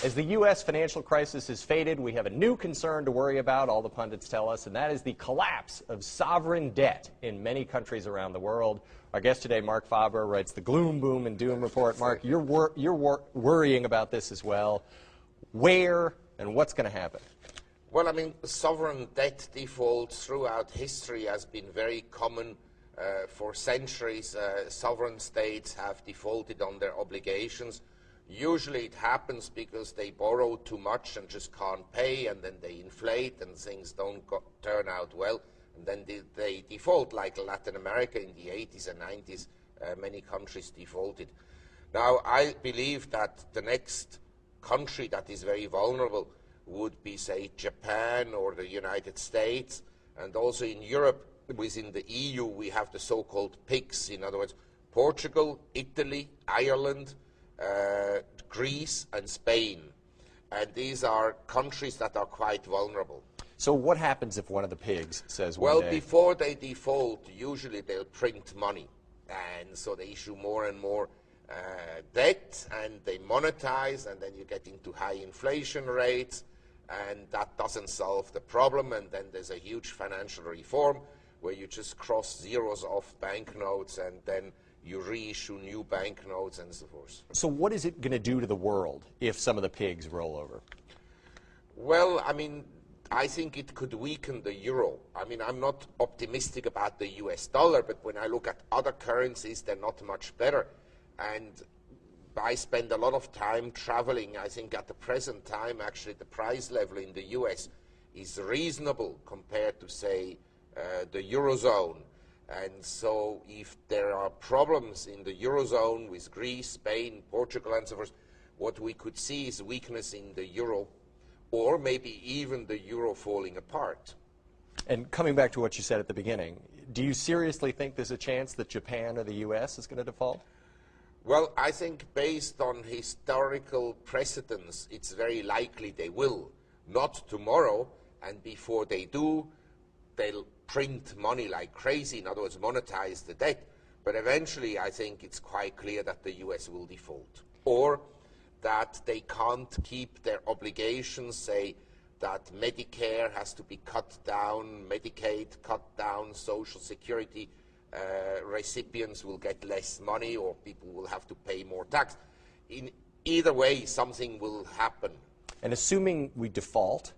As the U.S. financial crisis has faded, we have a new concern to worry about, all the pundits tell us, and that is the collapse of sovereign debt in many countries around the world. Our guest today, Marc Faber, writes the Gloom, Boom, and Doom report. Marc, you're worrying about this as well. Where and what's going to happen? Well, I mean, sovereign debt default throughout history has been very common. For centuries, sovereign states have defaulted on their obligations. Usually it happens because they borrow too much and just can't pay, and then they inflate and things don't turn out well, and then they default, like Latin America in the 80s and 90s. Many countries defaulted. Now, I believe that the next country that is very vulnerable would be, say, Japan or the United States, and also in Europe, within the EU, we have the so-called PIGS, in other words, Portugal, Italy, Ireland, Greece and Spain. And these are countries that are quite vulnerable. So what happens if one of the pigs says well, one day? Before they default, usually they'll print money. And so they issue more and more debt, and they monetize, and then you get into high inflation rates, and that doesn't solve the problem. And then there's a huge financial reform where you just cross zeros off banknotes, and then you reissue new banknotes and so forth. So what is it going to do to the world if some of the pigs roll over? Well, I mean, I think it could weaken the euro. I mean, I'm not optimistic about the US dollar, but when I look at other currencies, they're not much better. And I spend a lot of time traveling. I think at the present time, actually, the price level in the US is reasonable compared to, say, the Eurozone. And so if there are problems in the Eurozone with Greece, Spain, Portugal, and so forth, what we could see is weakness in the euro, or maybe even the euro falling apart. And coming back to what you said at the beginning, do you seriously think there's a chance that Japan or the U.S. is going to default? Well, I think based on historical precedents, it's very likely they will. Not tomorrow, and before they do, they'll print money like crazy, in other words, monetize the debt. But eventually, I think it's quite clear that the US will default, or that they can't keep their obligations, say that Medicare has to be cut down, Medicaid cut down, Social Security recipients will get less money, or people will have to pay more tax. In either way, something will happen. And assuming we default,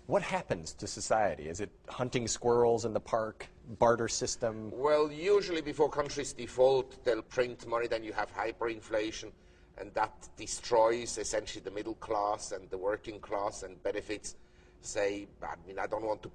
what happens to society? Is it hunting squirrels in the park, barter system? Well, usually before countries default, they'll print money, then you have hyperinflation, and that destroys essentially the middle class and the working class and benefits, say, I mean, I don't want to